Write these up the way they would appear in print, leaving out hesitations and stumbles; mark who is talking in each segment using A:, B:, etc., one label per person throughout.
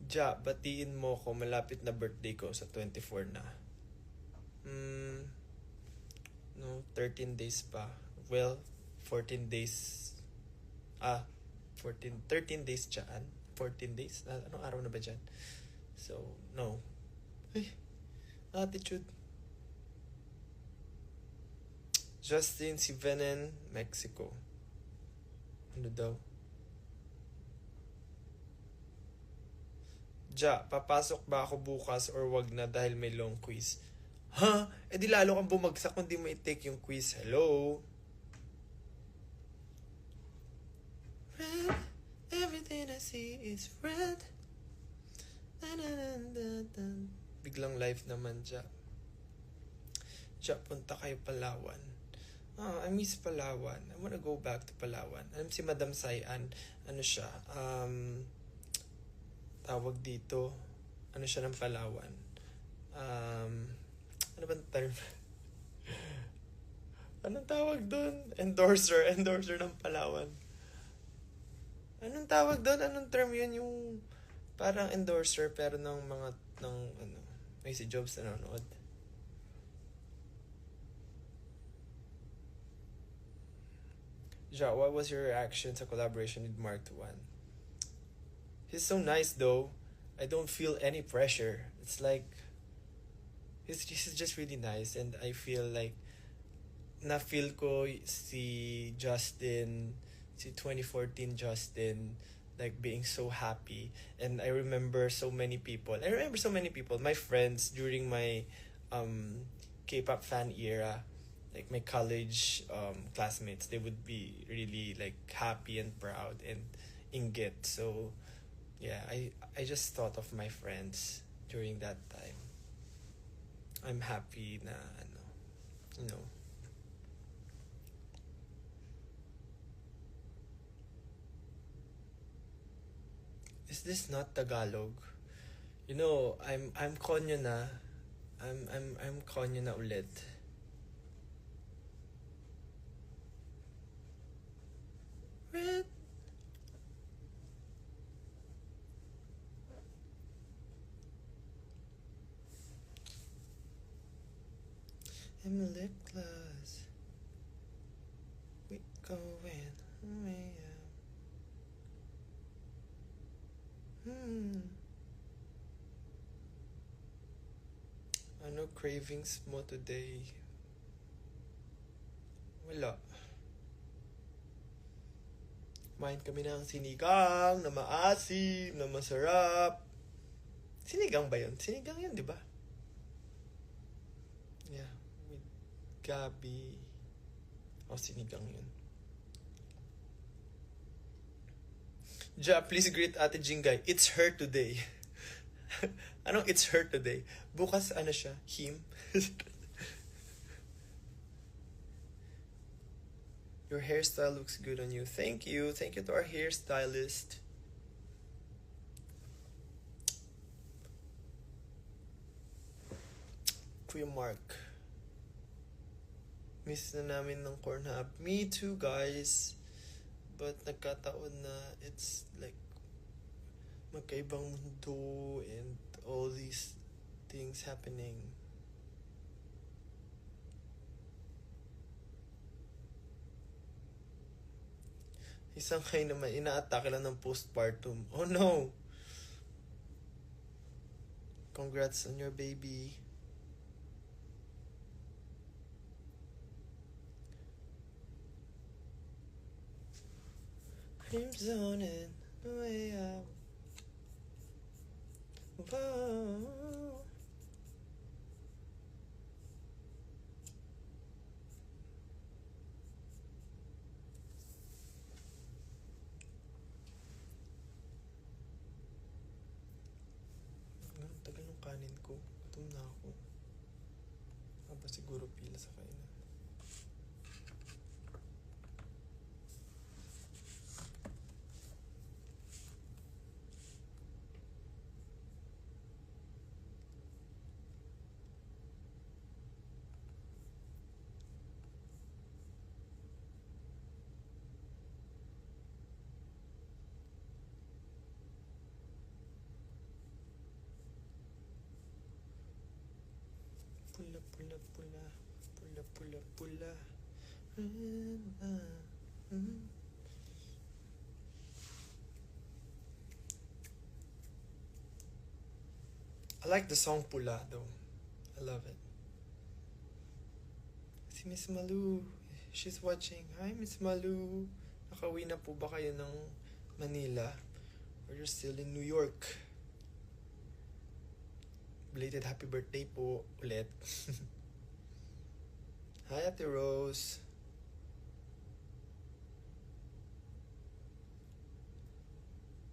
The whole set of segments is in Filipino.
A: Ja, batiin mo ko, malapit na birthday ko sa 24 na. No, 13 days pa. Well, 14 days. 13 days dyan. 14 days? Anong araw na ba dyan? So, no. Ay, attitude. Justin Sivenen, Mexico. Ano daw? Ja, papasok ba ako bukas or wag na dahil may long quiz? Ha? Eh di lalo kang bumagsak kung di mo i-take yung quiz. Hello? Red, everything I see is red. Biglang live naman, Ja. Ja, punta kayo Palawan. I miss Palawan. I wanna go back to Palawan. Alam si Madam Sayan, ano siya, tawag dito, ano siya ng Palawan. Ano bang term? Anong tawag doon? Endorser ng Palawan. Anong tawag doon? Anong term yun? Yung parang endorser pero ng mga, ano, may si Jobs na nanonood. Ja, what was your reaction sa collaboration with Mark Tuan? He's so nice though. I don't feel any pressure. It's like he's just really nice, and I feel like na-feel ko si Justin, si 2014 Justin, like being so happy. And I remember so many people, my friends during my K-pop fan era, like my college classmates, they would be really like happy and proud and inggit. So yeah, I just thought of my friends during that time. I'm happy na ano, you know. Is this not Tagalog? You know, I'm konyo na. I'm konyo na ulit. Red. I'm lip gloss. We going away. Ano cravings mo today? Wala. Kumain kami ng sinigang na maasim, na masarap. Sinigang ba yun? Sinigang yun, di ba? Yeah, with Gabi. Sinigang yun. Ja, please greet Ate Jingay. It's her today. Anong it's her today? Bukas ano siya? Him? Your hairstyle looks good on you. Thank you. Thank you to our hairstylist. Kuya Mark. Miss na namin ng Cornhub. Me too, guys. But nagkataon na it's like magkaibang mundo and all these things happening. Isang kayo naman, ina-atake lang ng postpartum. Oh no! Congrats on your baby. I'm zoning the way out. Whoa. Ang tagal ng kanin ko. Gutom na ako. Haba siguro pila sa kainan. Pula, pula, pula. Pula, pula, pula. I like the song Pula though. I love it. Si Miss Malu, she's watching. Hi Miss Malu. Nakauwi na po ba kayo ng Manila? Or you're still in New York? Belated happy birthday po ulit. Hi Ate Rose.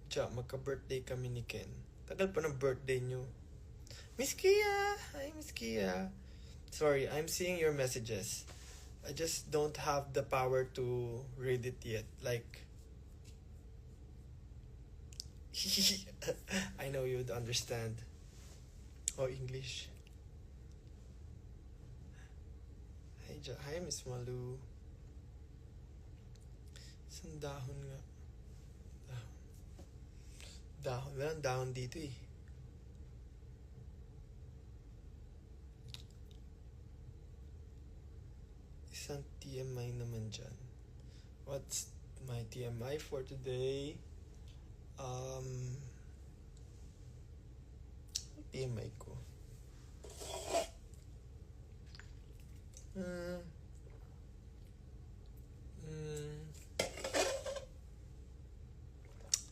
A: Tsa, magka-birthday kami ni Ken. Tagal pa ng birthday nyo. Miss Kia! Hi Miss Kia. Sorry, I'm seeing your messages. I just don't have the power to read it yet. Like, I know you'd understand. Oh, English. Hi Miss Malu. Isang dahon nga. Dahon. Walang dahon dito eh. Isang TMI naman dyan. What's my TMI for today? TMI ko.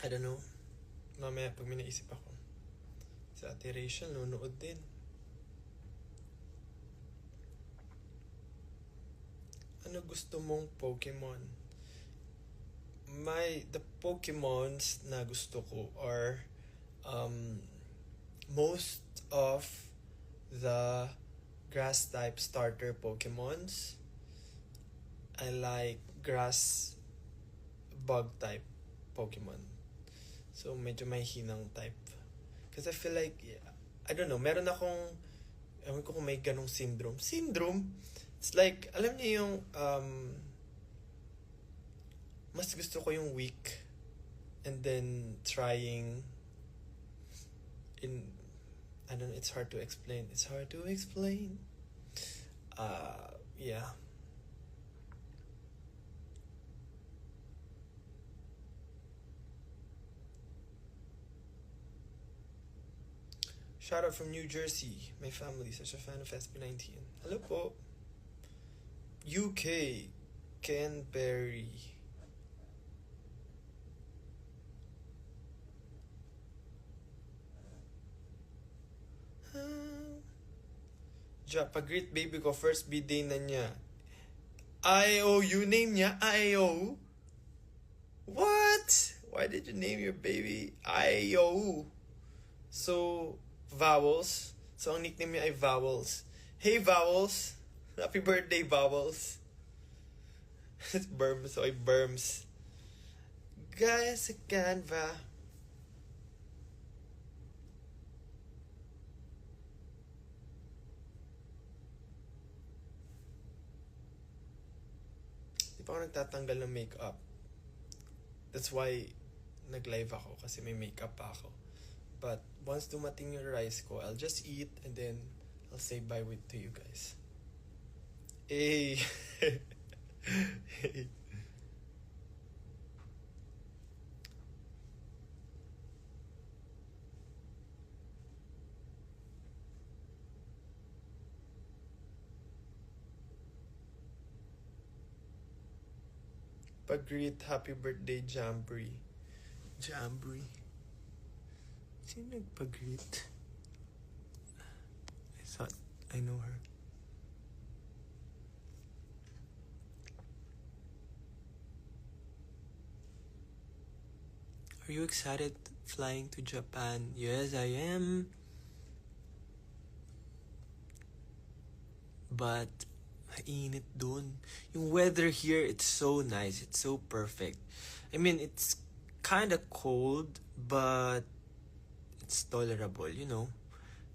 A: I don't know. Mamaya pag may naisip ako. Sa Ate Rachel, nunood din. Ano gusto mong Pokemon? The Pokemons na gusto ko are most of the grass type starter Pokemons. I like grass bug type Pokemon. So medyo may hinang type. Because I feel like, I don't know, meron akong, ewan ko kung may ganong syndrome. It's like, alam niyo yung, mas gusto ko yung weak and then trying in, I don't know, it's hard to explain. Yeah. Shout out from New Jersey. My family, such a fan of SB19. Hello po. UK. Ken Berry. Pag-greet baby ko, first B-day na niya. I-O-U name niya? I-O? What? Why did you name your baby I-O? So, Vowels. So, ang nickname niya ay Vowels. Hey, Vowels! Happy birthday, Vowels! It's Berms. So, ay Berms. Gaya sa Canva. Di pa ako nagtatanggal ng makeup. That's why nag-live ako kasi may makeup pa ako. But once dumating yung rice ko, I'll just eat and then I'll say bye to you guys. Hey! Hey. Pag-greet, happy birthday, Jamboree. Jamboree. Sino nagpag-greet? I thought I know her. Are you excited flying to Japan? Yes, I am. But mainit dun. Yung weather here, it's so nice. It's so perfect. I mean, it's kind of cold, but it's tolerable, you know.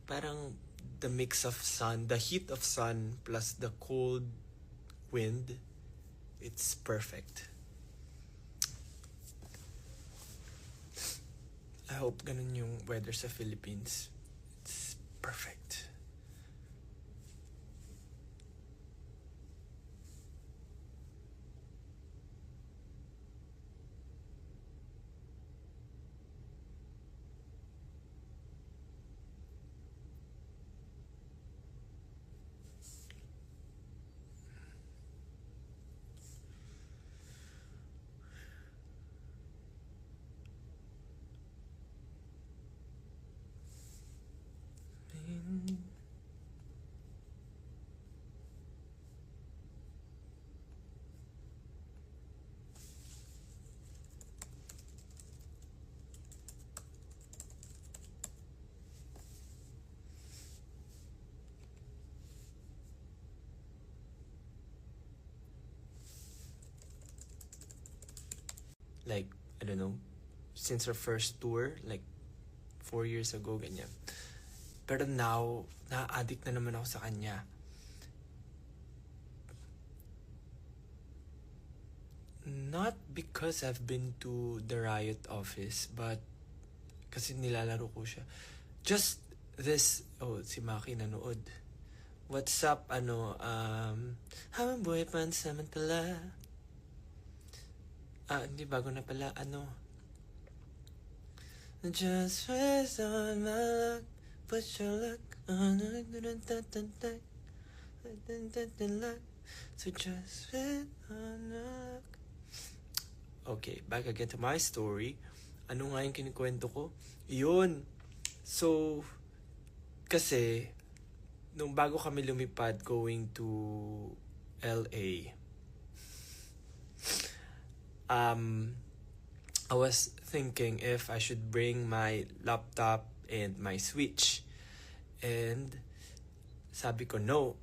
A: Parang the mix of sun, the heat of sun plus the cold wind, it's perfect. I hope ganun yung weather sa Philippines. It's perfect. Like, I don't know, since our first tour, like 4 years ago, ganyan. Pero now, na-addict na naman ako sa kanya. Not because I've been to the Riot office, but kasi nilalaro ko siya. Just this, si Maki nanood. What's up, habang buhay pansamantala. Hindi, bago na pala, Just rest on my luck, put your luck on luck. So just rest on my luck. Okay, back again to my story. Ano nga yung kinikwento ko? Yun. So, kasi, nung bago kami lumipad going to LA, I was thinking if I should bring my laptop and my Switch. And sabi ko, no.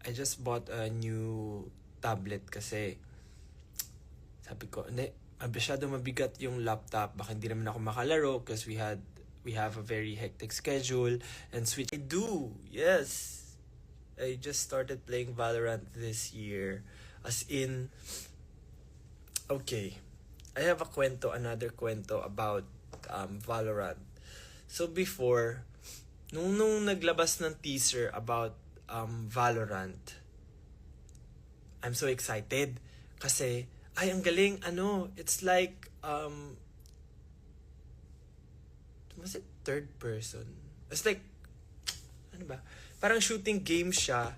A: I just bought a new tablet kasi sabi ko, hindi, masyado mabigat yung laptop. Baka hindi naman ako makalaro because we have a very hectic schedule. And Switch, I do, yes. I just started playing Valorant this year. As in, okay, I have another kwento about Valorant. So before, nung naglabas ng teaser about Valorant, I'm so excited kasi ay ang galing, it's like was it third person? It's like parang shooting game siya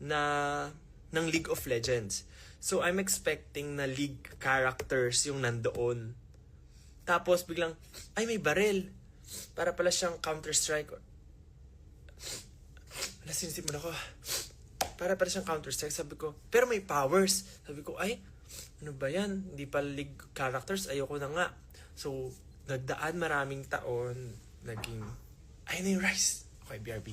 A: ng League of Legends. So I'm expecting na League characters yung nandoon. Tapos biglang ay may baril. Para pala siyang Counter-Strike. Sinisip mo na ko. Para pala siyang Counter-Strike. Sabi ko, pero may powers. Sabi ko, ay, ano ba yan? Hindi pa League characters. Ayoko na nga. So, nagdaan maraming taon. Naging, ay na yung rice. Okay, BRB.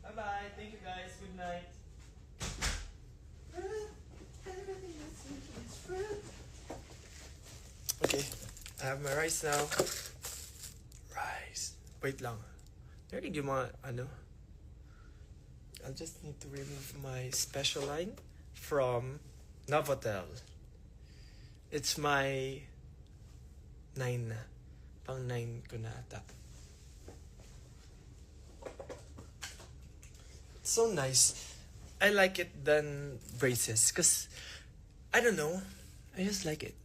A: Bye-bye. Thank you guys. Good night. Okay. I have my rice now. Rice. Wait lang. Narinig yung mga I'll just need to remove my special line from Novotel. It's my 9 na. Pang 9 ko na ata. So nice. I like it than braces because I don't know, I just like it.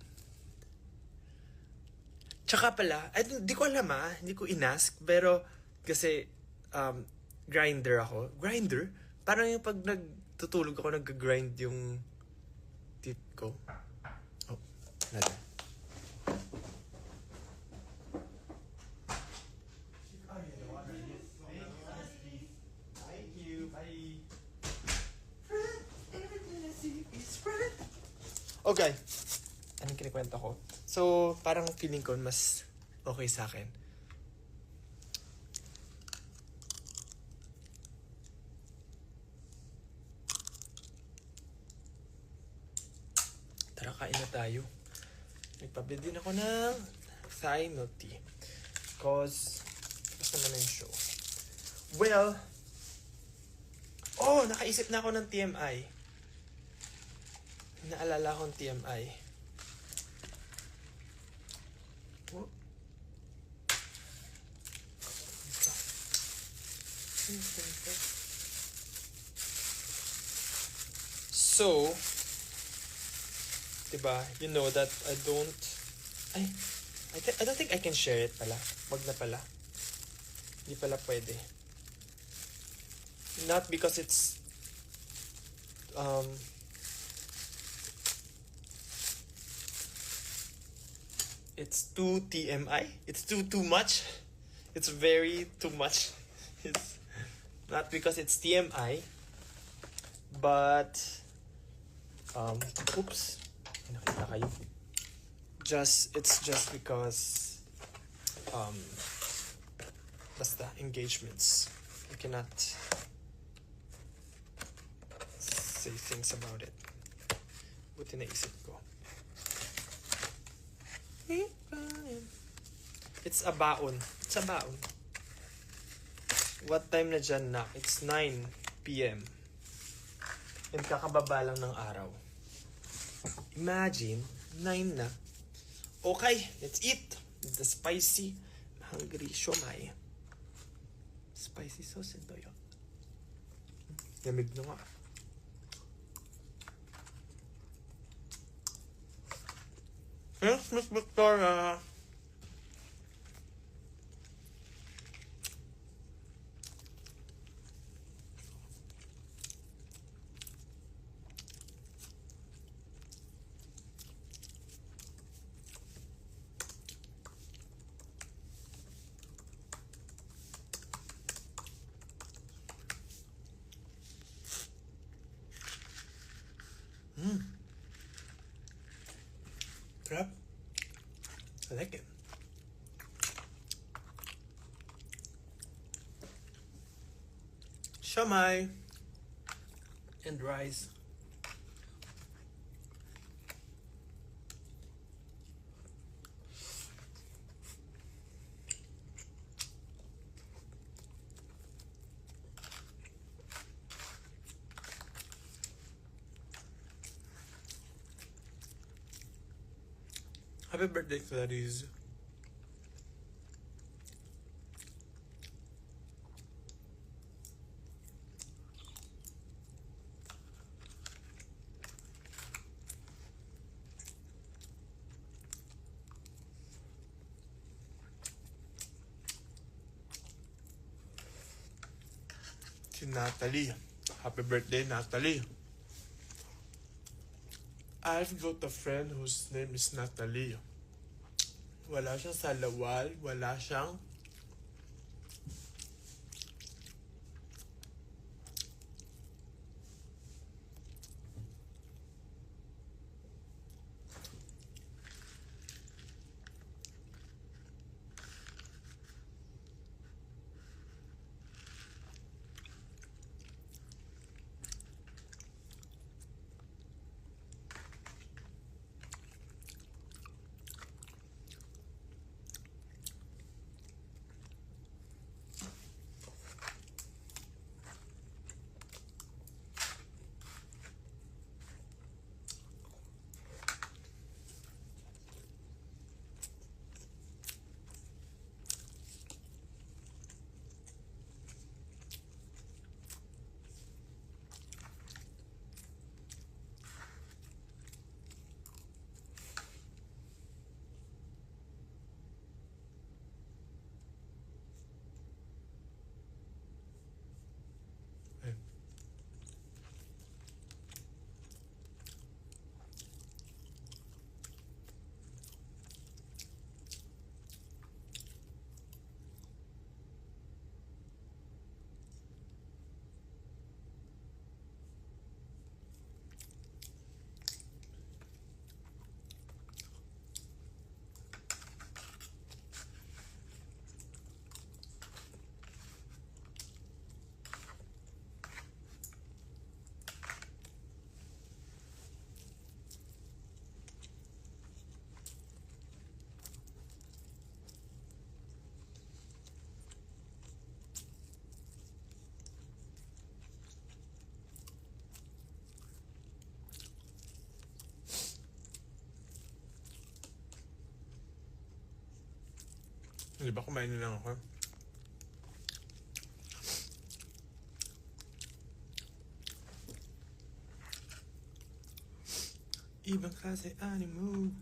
A: Tsaka pala, di ko alam hindi ko inask, pero kasi grinder ako. Grinder? Parang yung pag nagtutulog ako, nag-grind yung teeth ko. Oh, natin. Okay. Anong kinikwento ko? So, parang feeling ko mas okay sa akin. Tara, kain na tayo. Nagpabili din ako ng Thai milk tea. Because, basta naman na yung show. Well, nakaisip na ako ng TMI. Naalala akong TMI. Oh. So, diba, you know that I don't, I don't think I can share it pala. Wag na pala. Hindi pala pwede. Not because it's too TMI. It's too much. It's very too much. It's not because it's TMI, but oops. Nakita kayo. It's just because basta engagements. I cannot say things about it. Buti naisip ko. It's a baon. It's a baon. What time na dyan na? It's 9 p.m. And kakababa lang ng araw. Imagine, 9 na. Okay, let's eat. The spicy, hungry siomai. Spicy sauce and toyo. Lamig na nga. Yes, Miss Victoria. Crap. I like it. Siomai and rice. Happy birthday, Clarice. Si Natalie. Happy birthday, Natalie. I've got a friend whose name is Natalie. Wala siyang salawal, wala siyang Di ba kumain na lang ako? Ibang klase animo.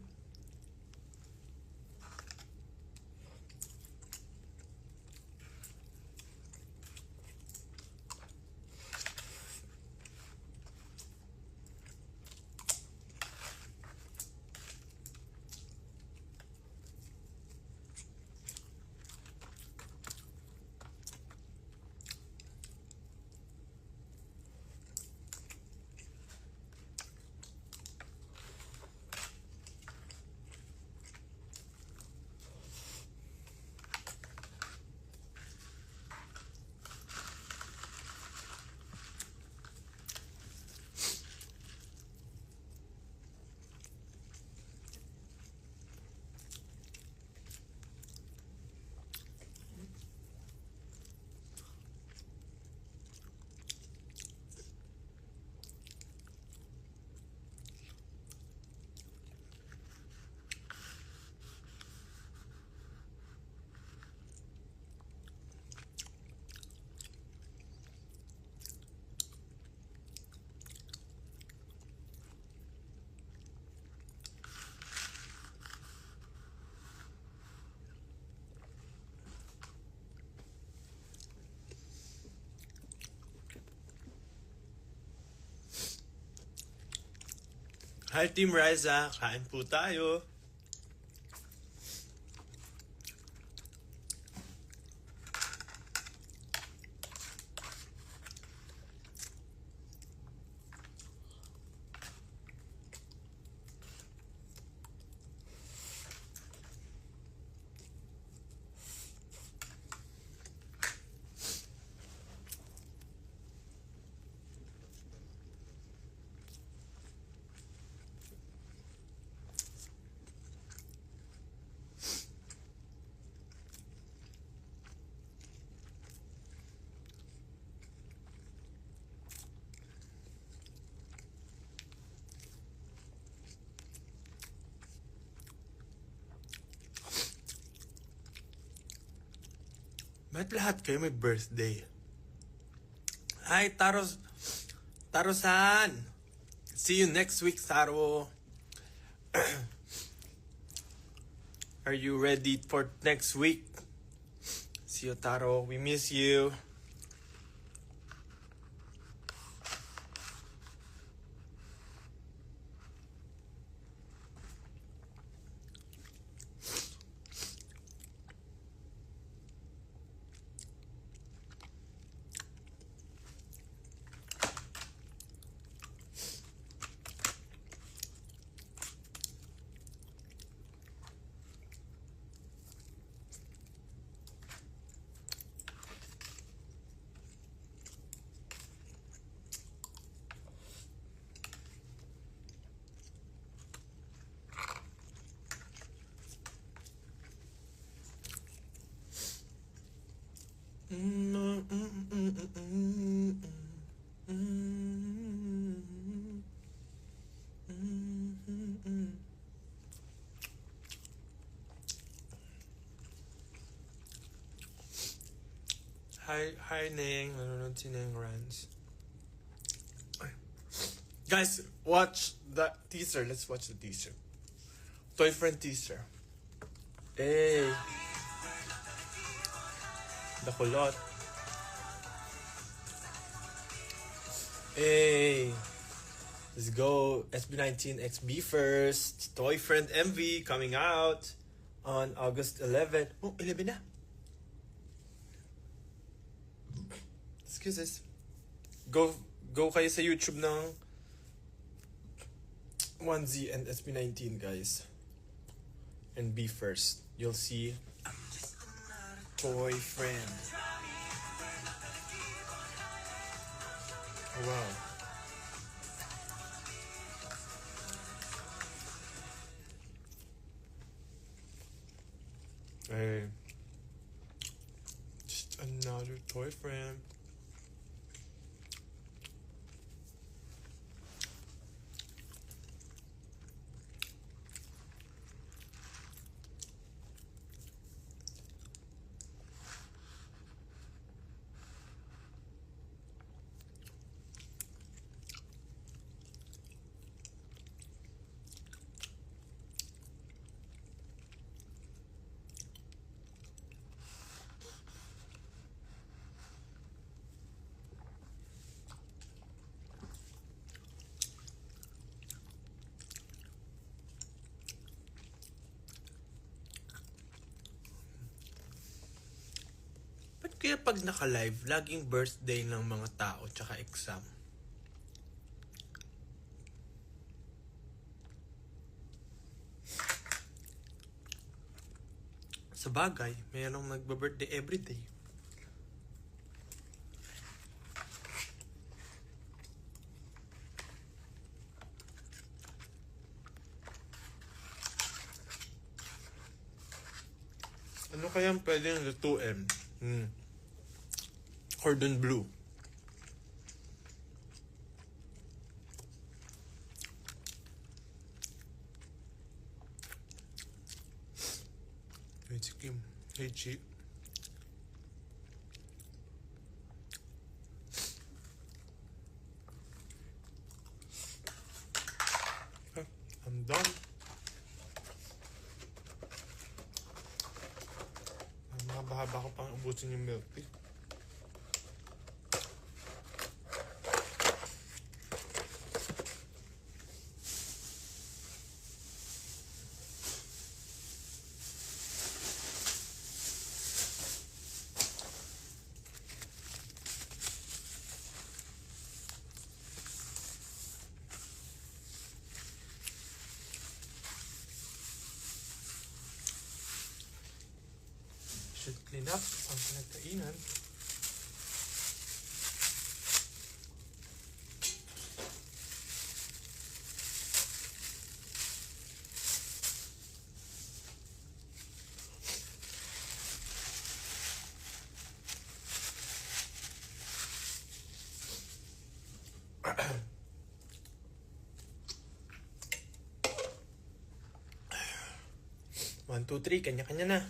A: Hi Team Riza, kain po tayo. Ba't lahat kayo may birthday? Hi, Taro-san! See you next week, Taro. Are you ready for next week? See you, Taro. We miss you. Hi, Ning. Nanonood si Ning Rans. Guys, watch the teaser. Let's watch the teaser. Toy Friend teaser. Hey. The kulot. Hey. Let's go. SB19 XB first. Toy Friend MV coming out on August 11. Oh, 11 na. Excuses. Go kayo sa YouTube ng 1Z and SB19, guys. And be first. You'll see Toy Friend. Oh, wow. Hey. Just another Toy Friend.
B: Kaya pag naka-live, laging birthday ng mga tao tsaka exam. Sa bagay, mayroong nagba-birthday everyday. Ano kayang pwedeng lutuin? Cordon bleu. Hey, Kim. Hey, Chi. I'm done. Mahaba-haba ko pang ubusin yung milk tea. Should clean up ang pinagkainan. One, two, three, kanya-kanya na.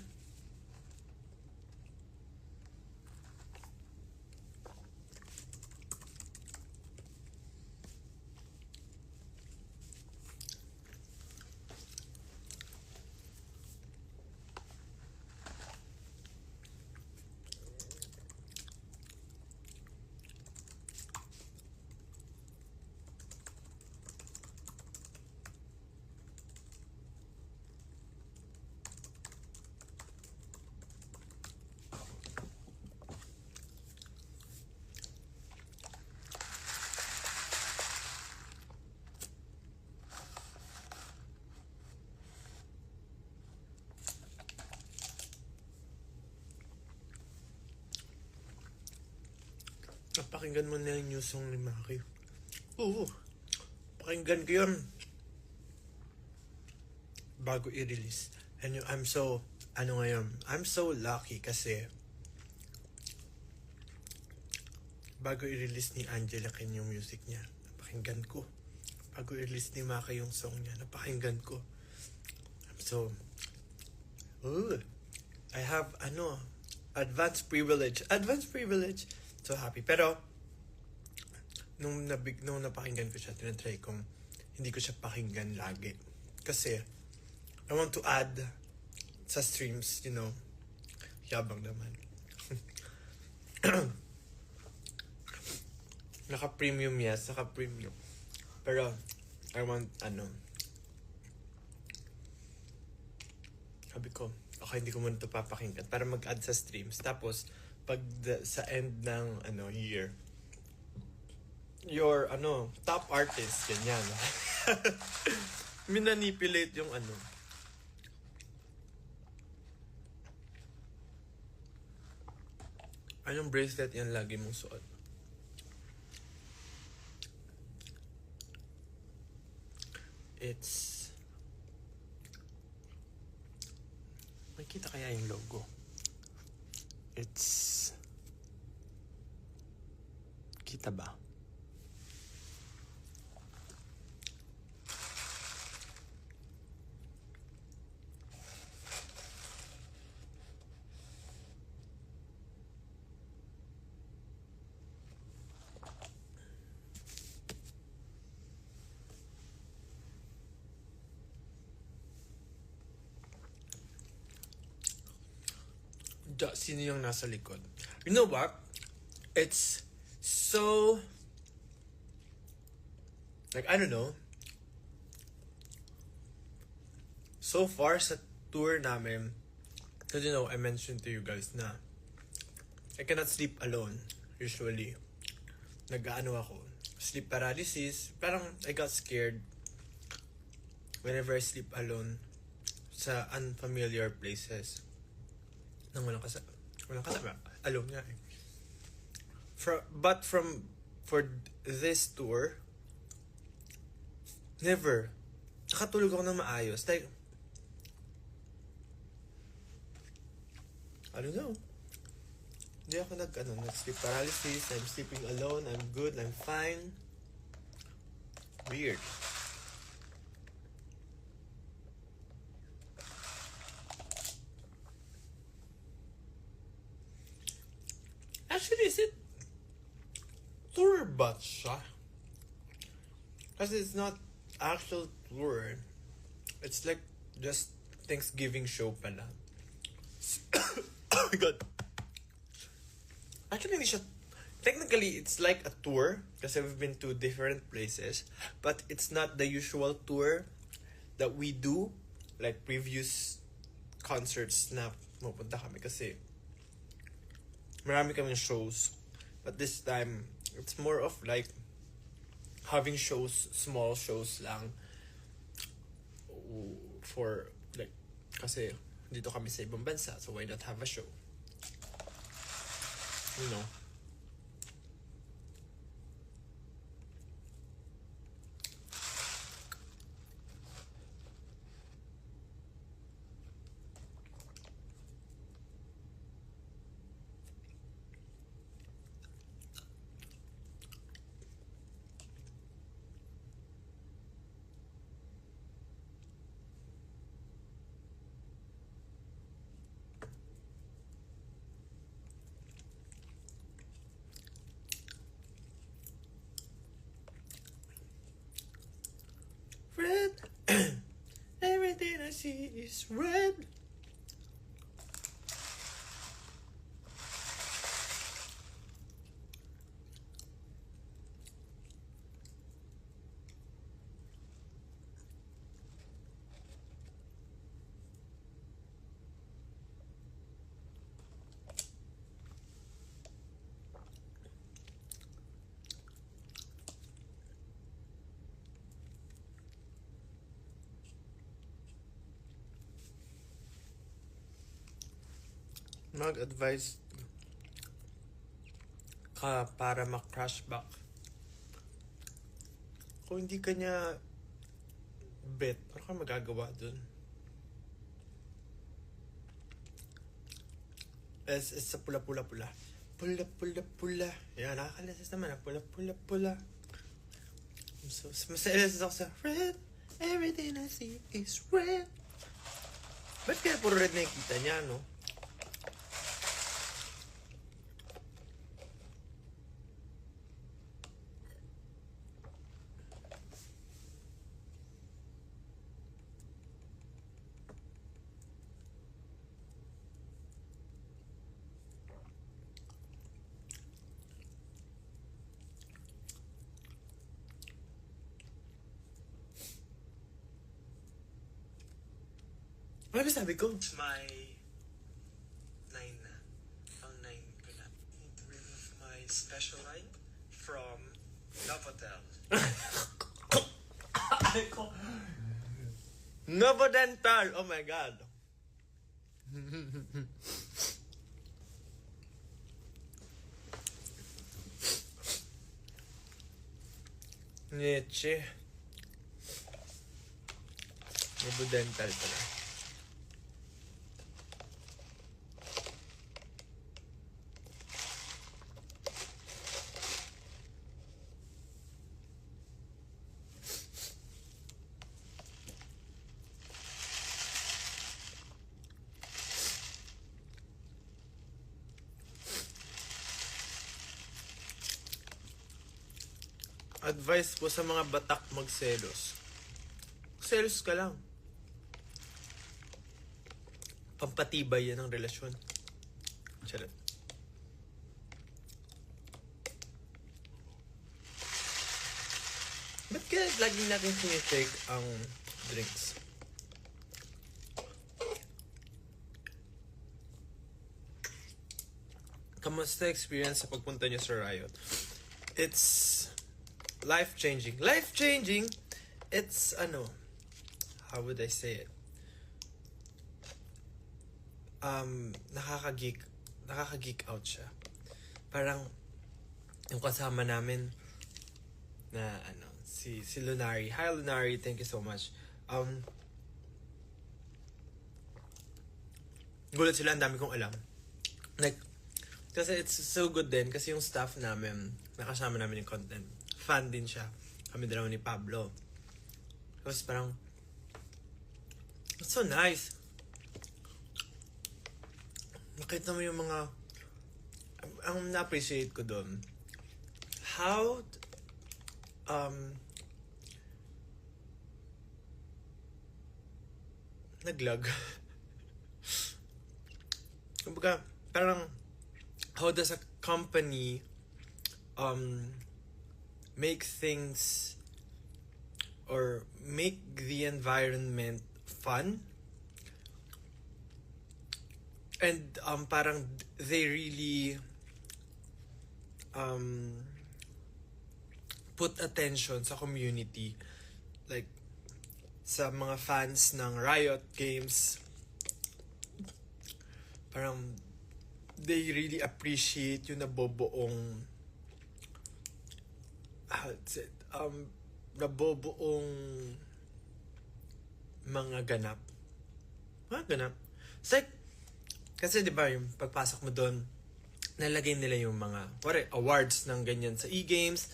B: Pakinggan mo na yung new song ni Maki. Oo. Pakinggan ko yun. Bago i-release. And I'm so, I'm so lucky kasi bago i-release ni Angela Ken yung music niya, napakinggan ko. Bago i-release ni Maki yung song niya, napakinggan ko. I'm so, I have, advanced privilege. So happy. Pero, nung napakinggan ko siya, tinatry kong hindi ko siya pakinggan lagi. Kasi, I want to add sa streams, yabang naman. Naka-premium, yes. Naka-premium. Pero, I want, sabi ko, okay, hindi ko muna ito papakinggan para mag-add sa streams. Tapos, pag sa end ng, year, your, top artist, ganyan. Minanipulate yung, anong bracelet yan lagi mong suot? It's, makita kaya yung logo? It's, kita ba? Sino yung nasa likod? You know what? It's so, like, I don't know. So far sa tour namin, because I mentioned to you guys na I cannot sleep alone, usually. Nag-ano ako, sleep paralysis. Parang I got scared whenever I sleep alone sa unfamiliar places. Nang walang kasama. Alone nga eh. But for this tour, never. Nakatulog ako ng maayos. Like, I don't know. Hindi ako nag-sleep paralysis. I'm sleeping alone. I'm good. I'm fine. Weird. Actually, is it tour bus siya? Kasi it's not actual tour. It's like just Thanksgiving show pala. Oh my god. Actually, hindi siya. Technically, it's like a tour kasi we've been to different places. But it's not the usual tour that we do. Like previous concerts na pupunta kami kasi marami kaming shows. But this time, it's more of like having shows, small shows lang. For like, kasi dito kami sa ibang bansa, so why not have a show? You know. Red. Everything I see is red. Mag-advise ka para ma-crash back. Kung hindi ka niya bet, ano ka magagawa dun? It's sa pula-pula-pula. Pula-pula-pula. Yan, nakakalasis naman. Pula-pula-pula. So, masailas ako sa red. Everything I see is red. Ba't kaya puro red na nakikita niya, no? Ano ba sabi ko?
C: It's my 9 na. Ang 9 ko na. Need to remove my special line from Novotel.
B: Novodental! Oh my god. Nietzsche. Novodental pala. Advice ko sa mga batak magselos. Selos ka lang. Pampatibay yan ang relasyon. Charot. Ba't kaya lagi natin sinishake ang drinks? Kamusta experience sa pagpunta niyo sa Riot? It's life-changing. Life-changing! It's, how would I say it? Nakaka-geek out siya. Parang, yung kasama namin, na, si Lunari. Hi, Lunari. Thank you so much. Gulat sila, ang dami kong alam. Like, kasi it's so good din, kasi yung staff namin, nakasama namin yung content, fan din siya. Kami dalawa ni Pablo. Tapos parang, it's so nice. Nakita mo yung mga, ang na-appreciate ko doon, how, naglag. Kumbaga, parang, how does a company make things or make the environment fun, and parang they really put attention sa community, like sa mga fans ng Riot Games. Parang they really appreciate yung nabobuong mga ganap. It's like, kasi di ba yung pagpasok mo doon, nalagay nila yung mga awards ng ganyan sa e-games,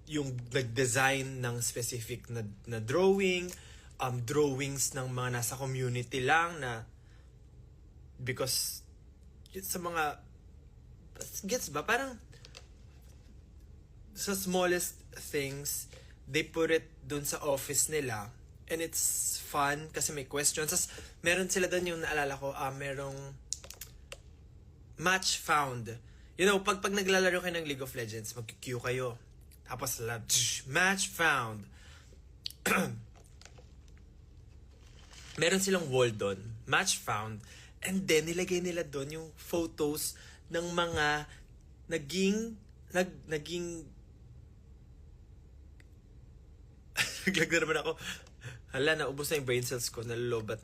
B: yung nag-design ng specific na drawing, drawings ng mga nasa community lang na because sa mga gets ba, parang sa smallest things they put it dun sa office nila, and it's fun kasi may questions. Tapos meron sila dun yung naalala ko, merong match found. You know, pag naglalaro kayo ng League of Legends, mag-queue kayo, tapos match found. Meron silang wall dun, match found. And then, nilagay nila doon yung photos ng mga naging naglag na naman ako. Hala, naubos na yung brain cells ko, nalulobat.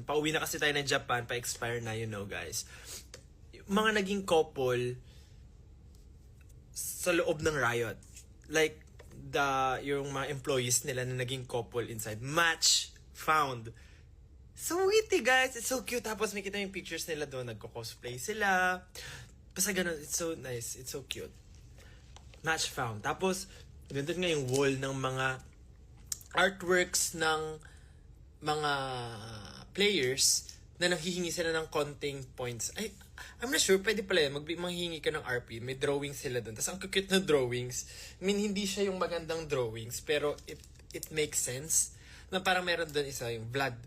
B: Pauwi na kasi tayo ng Japan, pa-expire na, guys. Yung mga naging couple sa loob ng Riot. Like, yung mga employees nila na naging couple inside. Match found. So witty, guys. It's so cute. Tapos may kita yung pictures nila doon. Nagko-cosplay sila. Basta ganun. It's so nice. It's so cute. Match found. Tapos, nandun nga yung wall ng mga artworks ng mga players na nanghihingi sila ng konting points. Ay, I'm not sure. Pwede pala yun. Manghihingi ka ng RP. May drawings sila doon. Tapos ang cute na drawings. I mean, hindi siya yung magandang drawings. Pero it makes sense. Na parang meron doon isa, yung Vlad.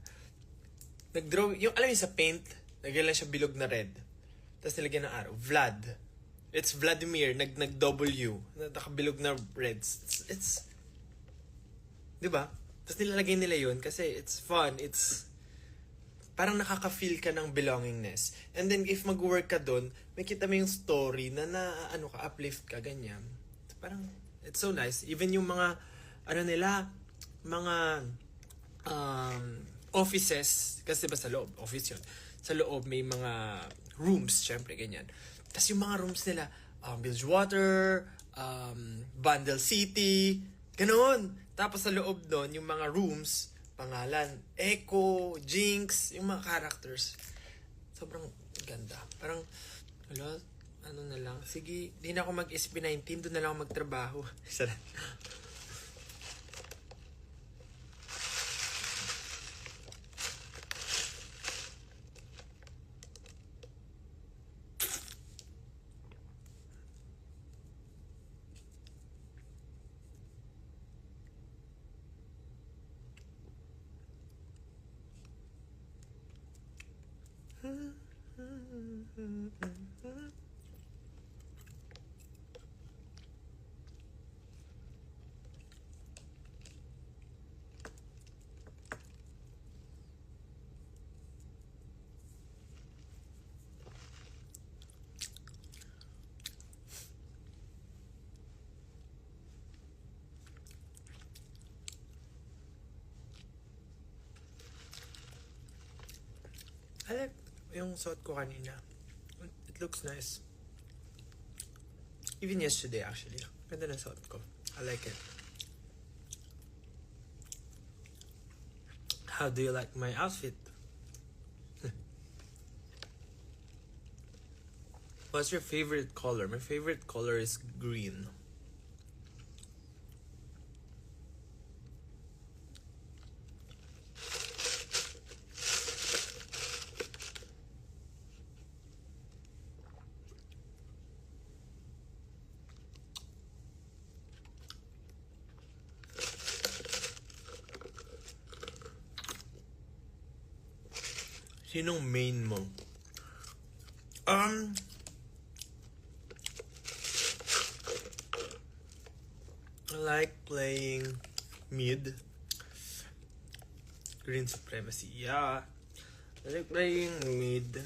B: Nag-draw, yung alam yung sa paint, nagyan lang siya bilog na red. Tapos nilagyan ng arrow. Vlad. It's Vladimir, nag-W. Nakabilog na reds. It's diba? Tapos nilalagay nila yun kasi it's fun. It's parang nakaka-feel ka ng belongingness. And then if mag-work ka doon, may kita mo yung story na uplift ka, ganyan. Parang, it's so nice. Even yung mga, mga offices, kasi ba sa loob, office yun, sa loob may mga rooms, syempre, ganyan. Tapos yung mga rooms nila, Bilgewater, Bundle City, ganoon. Tapos sa loob doon, yung mga rooms, pangalan, Echo, Jinx, yung mga characters. Sobrang ganda. Parang, na lang, sige, di na ako mag-SB19, doon na lang ako magtrabaho. ng suot ko kanina. It looks nice. Even yesterday, actually. Ganda ng suot ko. I like it. How do you like my outfit? What's your favorite color? My favorite color is green. Sinong main mo? I like playing mid. Green Supremacy, yeah. I like playing mid.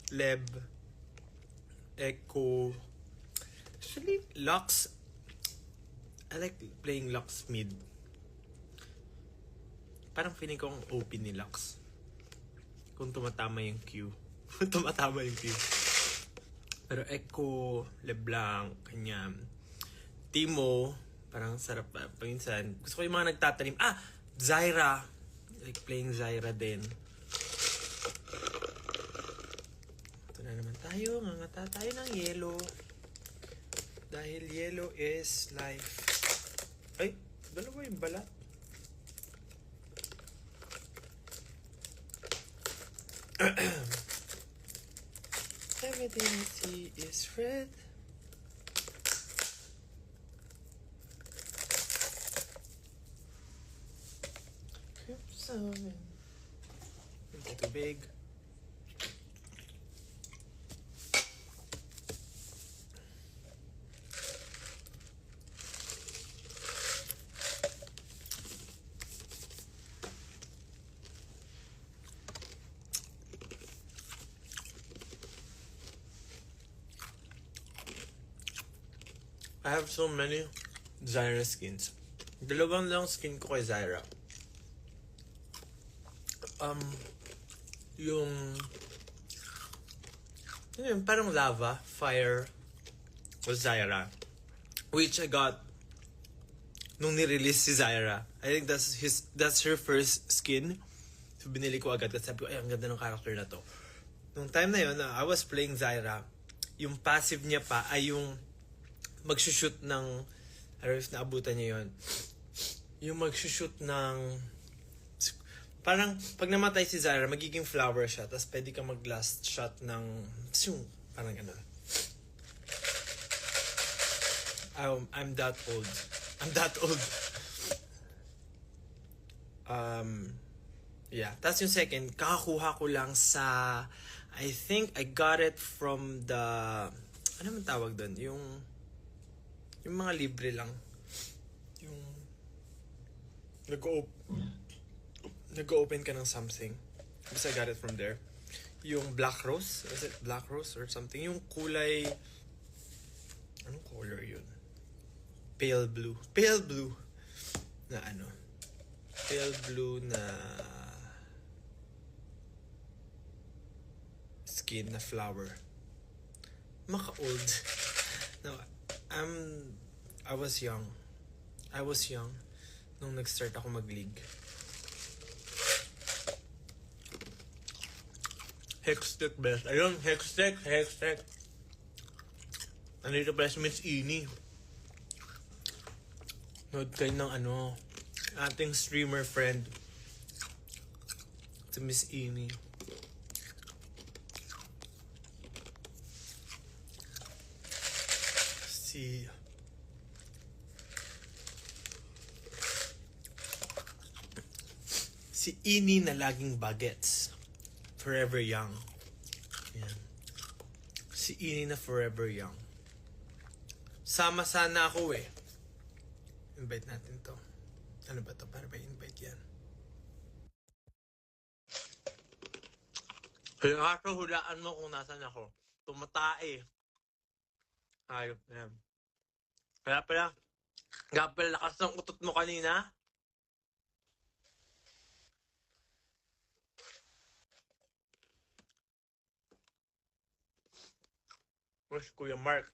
B: Leb. Echo. Actually, Lux. I like playing Lux mid. Parang feeling ko ang OP ni Lux. Kung tumatama yung Q. Tumatama yung Q. Pero Echo, LeBlanc, kanya, Timo, parang sarap pa. Paminsan, gusto ko yung mga nagtatanim. Zyra. Like playing Zyra din. Ito na naman tayo. Ngangata tayo ng yellow. Dahil yellow is life. Ay, dalawa yung balat. Everything I see is red. Crimson. Hindi too big. I have so many Zyra skins. Dalawang lang skin ko kay Zyra. Yung parang lava, fire was Zyra. Which I got nung ni-release si Zyra. I think that's her first skin. So binili ko agad kasi sabi ko, ay, ang ganda ng character na to. Nung time na yun, I was playing Zyra. Yung passive niya pa ay yung magsushoot ng, I don't know if naabutan niyo yun, yung magsushoot ng, parang pag namatay si Zyra, magiging flower siya, tapos pwede ka mag-last shot ng, parang gano'n. I'm that old. Yeah, tapos yung second, kakakuha ko lang sa, I think I got it from the, ano man tawag doon, yung mga libre lang. Yung nag-open ka ng something. Because I got it from there. Yung Black Rose. Is it Black Rose or something? Yung kulay, anong color yun? Pale blue. Pale blue na ano. Pale blue na skin na flower. Maka-old. No, I was young nung nag-start ako mag-league. Hextech best. Ayun, Hextech. Nandito pala si Miss Ini. Nood kayo ng ating streamer friend. Si Miss Ini. Si Ini na laging bagets. Forever young. Yan. Si Ini na forever young. Sama sana ako eh. Invite natin to. Ano ba to? Para ba invite yan? Kaya kaso hulaan mo kung nasan ako. Tumatae. Ayop na yan. Kaya pala lakas ng utot mo kanina. Mas Kuya Mark,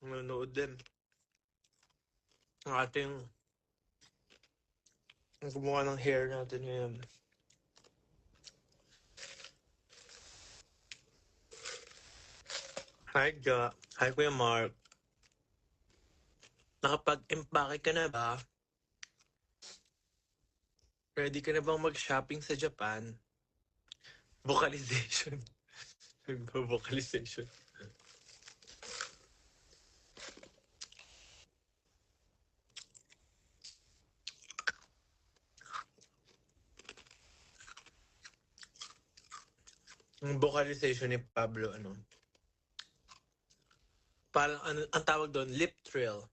B: nanonood din. Ang ating ang gumawa ng hair natin ngayon. Hi, Ja. Hi, Kuya Mark. Nakapag-empake ka na ba? Ready ka na bang mag-shopping sa Japan? Vocalization. Vocalization. Ang vocalization ni Pablo, parang ang tawag doon, lip trill.